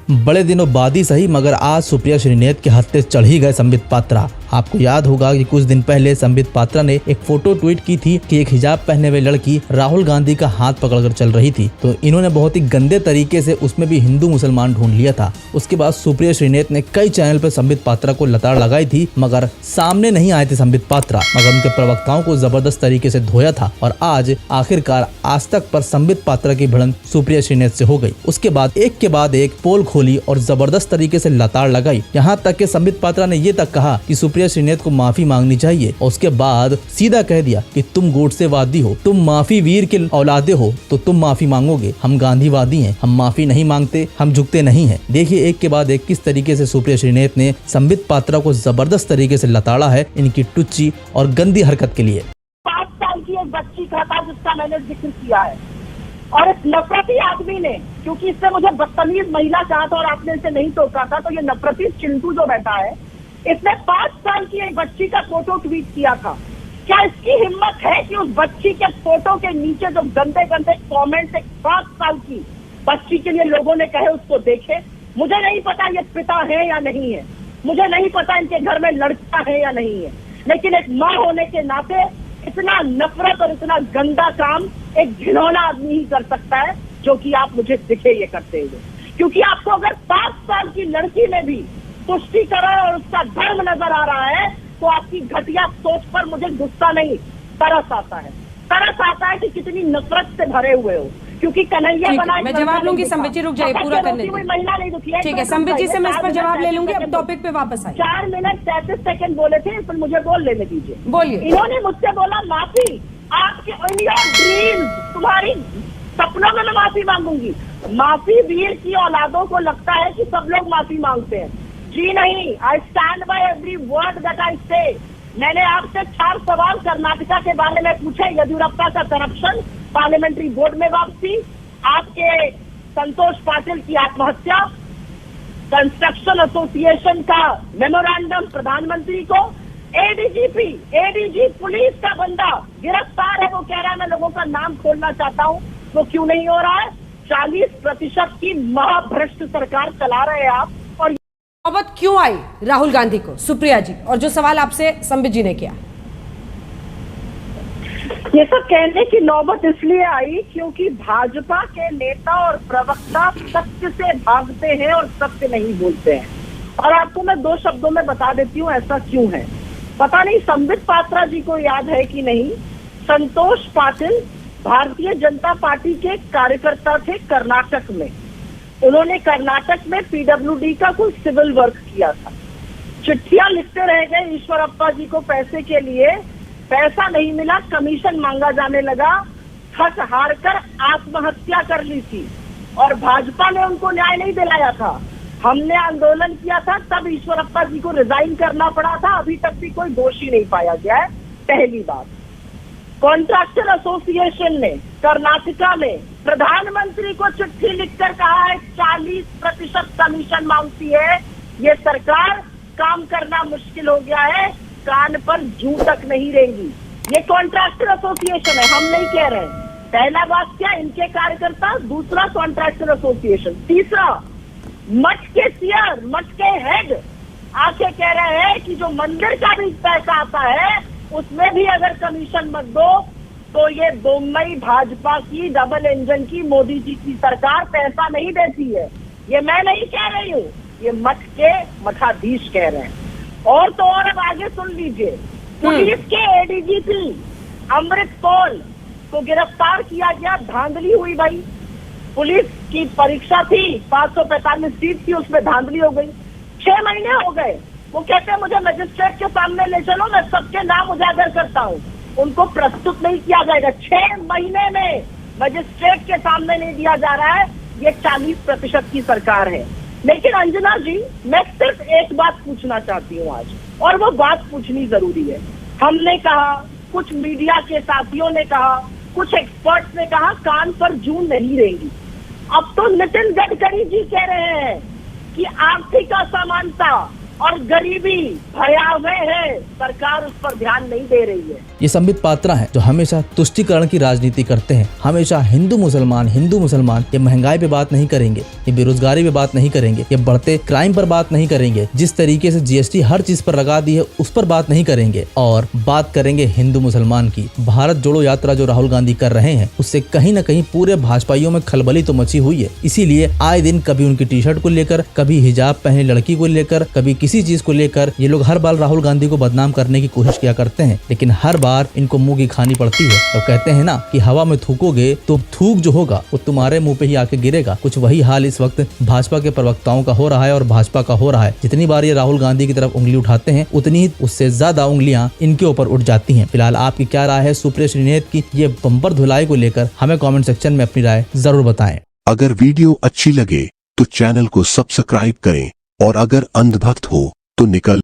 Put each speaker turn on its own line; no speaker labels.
बड़े दिनों बाद ही सही मगर आज सुप्रिया श्रीनेत के हत्थे चढ़ ही गए संबित पात्रा। आपको याद होगा कि कुछ दिन पहले संबित पात्रा ने एक फोटो ट्वीट की थी कि एक हिजाब पहने हुए लड़की राहुल गांधी का हाथ पकड़कर चल रही थी, तो इन्होंने बहुत ही गंदे तरीके से उसमें भी हिंदू मुसलमान ढूंढ लिया था। उसके बाद सुप्रिया श्रीनेत ने कई चैनल पर संबित पात्रा को लताड़ लगाई थी मगर सामने नहीं आए थे संबित पात्रा, मगर उनके प्रवक्ताओं को जबरदस्त तरीके से धोया था और आज आखिरकार आज तक पर संबित पात्रा की भिड़ंत सुप्रिया श्रीनेत से हो गई। उसके बाद एक पोल खोली और जबरदस्त तरीके से लताड़ लगाई, यहाँ तक कि संबित पात्रा ने ये तक कहा कि सुप्रिया श्रीनेत को माफी मांगनी चाहिए और उसके बाद सीधा कह दिया कि तुम गोडसेवादी हो, तुम माफी वीर के औलादे हो तो तुम माफी मांगोगे, हम गांधीवादी हैं, हम माफी नहीं मांगते, हम झुकते नहीं हैं। देखिए एक के बाद एक किस तरीके से सुप्रिया श्रीनेत ने संबित पात्रा को जबरदस्त तरीके से लताड़ा है इनकी टुच्ची और गंदी हरकत के लिए।
5 साल की एक बच्ची का था जिसका मैंने जिक्र किया है और एक नफरती आदमी ने, क्योंकि इससे मुझे बदतमीज महिला कहा था और आपने इसे नहीं टोका था, तो ये नफरती चिंटू जो बैठा है इसने 5 साल की एक बच्ची का फोटो ट्वीट किया था। क्या इसकी हिम्मत है कि उस बच्ची के फोटो के नीचे जो गंदे गंदे कमेंट्स एक 5 साल की बच्ची के लिए लोगों ने कहे उसको देखे? मुझे नहीं पता ये पिता है या नहीं है, मुझे नहीं पता इनके घर में लड़का है या नहीं है, लेकिन एक माँ होने के नाते इतना नफरत और इतना गंदा काम एक घिनौना आदमी ही कर सकता है, जो कि आप मुझे दिखे ये करते हुए। क्योंकि आपको अगर 5 साल की लड़की में भी तुष्टीकरण और उसका धर्म नजर आ रहा है तो आपकी घटिया सोच पर मुझे गुस्सा नहीं तरस आता है। तरस आता है कि कितनी नफरत से भरे हुए हो, क्योंकि कन्हैया बना।
मैं जवाब लूंगी, संबित जी रुक जाइए, पूरा करने दीजिए।
महिला नहीं दुखी है,
ठीक है संबित जी से मैं इस पर जवाब ले लूंगी, अब टॉपिक पे वापस आए।
4 मिनट 33 सेकंड बोले थे, इस पर मुझे बोल लेने दीजिए।
बोलिए।
इन्होंने मुझसे बोला माफी, आपके ड्रीम, तुम्हारी सपनों में मैं माफी मांगूंगी। माफी वीर की औलादों को लगता है कि सब लोग माफी मांगते हैं। जी नहीं, I stand by every word that I से। मैंने आपसे 4 सवाल कर्नाटका के बारे में पूछे, येदियुरप्पा का करप्शन, पार्लियामेंट्री बोर्ड में वापसी, आपके संतोष पाटिल की आत्महत्या, कंस्ट्रक्शन एसोसिएशन का मेमोरेंडम प्रधानमंत्री को, एडीजी पुलिस का बंदा गिरफ्तार है, वो कह रहा है मैं लोगों का नाम खोलना चाहता हूँ, वो क्यों नहीं हो रहा है? 40% की महाभ्रष्ट सरकार चला रहे हैं आप। और
नौबत क्यों आई राहुल गांधी को, सुप्रिया जी? और जो सवाल आपसे संबित जी ने किया,
ये सब कहने की नौबत इसलिए आई क्योंकि भाजपा के नेता और प्रवक्ता सत्य से भागते हैं और सत्य नहीं बोलते हैं। और आपको मैं 2 शब्दों में बता देती हूँ ऐसा क्यों है। पता नहीं संबित पात्रा जी को याद है कि नहीं, संतोष पाटिल भारतीय जनता पार्टी के कार्यकर्ता थे कर्नाटक में। उन्होंने कर्नाटक में पीडब्ल्यूडी का कोई सिविल वर्क किया था। चिट्ठियां लिखते रह गए ईश्वरप्पा जी को पैसे के लिए, पैसा नहीं मिला, कमीशन मांगा जाने लगा, थक हार कर आत्महत्या कर ली थी और भाजपा ने उनको न्याय नहीं दिलाया था। हमने आंदोलन किया था, तब ईश्वरप्पा जी को रिजाइन करना पड़ा था। अभी तक भी कोई दोषी नहीं पाया गया है। पहली बात, कॉन्ट्रैक्टर एसोसिएशन ने कर्नाटका में प्रधानमंत्री को चिट्ठी लिखकर कहा है 40% कमीशन मांगती है ये सरकार, काम करना मुश्किल हो गया है, कान पर जू तक नहीं रहेंगी। ये कॉन्ट्रैक्टर एसोसिएशन है, हम नहीं कह रहे। पहला बात क्या, इनके कार्यकर्ता, दूसरा कॉन्ट्रैक्टर एसोसिएशन, तीसरा मठ के सियर, मठ के हेड आके कह रहे हैं कि जो मंदिर का भी पैसा आता है उसमें भी अगर कमीशन मत दो तो ये बम्बई भाजपा की डबल इंजन की मोदी जी की सरकार पैसा नहीं देती है। ये मैं नहीं कह रही हूँ, ये मठ के मठाधीश कह रहे हैं। और तो और अब आगे सुन लीजिए, पुलिस के एडीजीपी अमृत पॉल को गिरफ्तार किया गया, धांधली हुई भाई। पुलिस की परीक्षा थी, 545 सीट थी, उसमें धांधली हो गई। 6 महीने हो गए, वो कहते हैं मुझे मजिस्ट्रेट के सामने ले चलो, मैं सबके नाम उजागर करता हूँ। उनको प्रस्तुत नहीं किया जाएगा, 6 महीने में मजिस्ट्रेट के सामने नहीं दिया जा रहा है। ये 40% की सरकार है। लेकिन अंजना जी, मैं सिर्फ एक बात पूछना चाहती हूँ आज, और वो बात पूछनी जरूरी है। हमने कहा, कुछ मीडिया के साथियों ने कहा, कुछ एक्सपर्ट्स ने कहा कान पर जू नहीं रहेगी। अब तो नितिन गडकरी जी कह रहे हैं कि आर्थिक असमानता, और गरीबी भयावह है, सरकार उस पर ध्यान नहीं दे रही है।
ये संबित पात्रा हैं जो हमेशा तुष्टीकरण की राजनीति करते हैं। हमेशा हिंदू मुसलमान ये महंगाई पे बात नहीं करेंगे, ये बेरोजगारी पे बात नहीं करेंगे, ये बढ़ते क्राइम पर बात नहीं करेंगे, जिस तरीके से जीएसटी हर चीज पर लगा दी है उस पर बात नहीं करेंगे, और बात करेंगे हिंदू मुसलमान की। भारत जोड़ो यात्रा जो राहुल गांधी कर रहे हैं उससे कहीं न कहीं पूरे भाजपाइयों में खलबली तो मची हुई है। इसीलिए आए दिन कभी उनकी टी शर्ट को लेकर, कभी हिजाब पहने लड़की को लेकर, कभी किसी चीज को लेकर ये लोग हर बार राहुल गांधी को बदनाम करने की कोशिश किया करते हैं, लेकिन हर बार इनको मुंह की खानी पड़ती है। तो कहते हैं ना कि हवा में थूकोगे तो थूक जो होगा वो तुम्हारे मुंह पे ही आके गिरेगा। कुछ वही हाल इस वक्त भाजपा के प्रवक्ताओं का हो रहा है और भाजपा का हो रहा है। जितनी बार ये राहुल गांधी की तरफ उंगली उठाते हैं उतनी ही उससे ज्यादा उंगलियां इनके ऊपर उठ जाती हैं। फिलहाल आपकी क्या राय है सुप्रिया श्रीनेत की ये बम्पर धुलाई को लेकर? हमें कमेंट सेक्शन में अपनी राय जरूर बताएं।
अगर वीडियो अच्छी लगे तो चैनल को सब्सक्राइब करें और अगर अंधभक्त हो तो निकल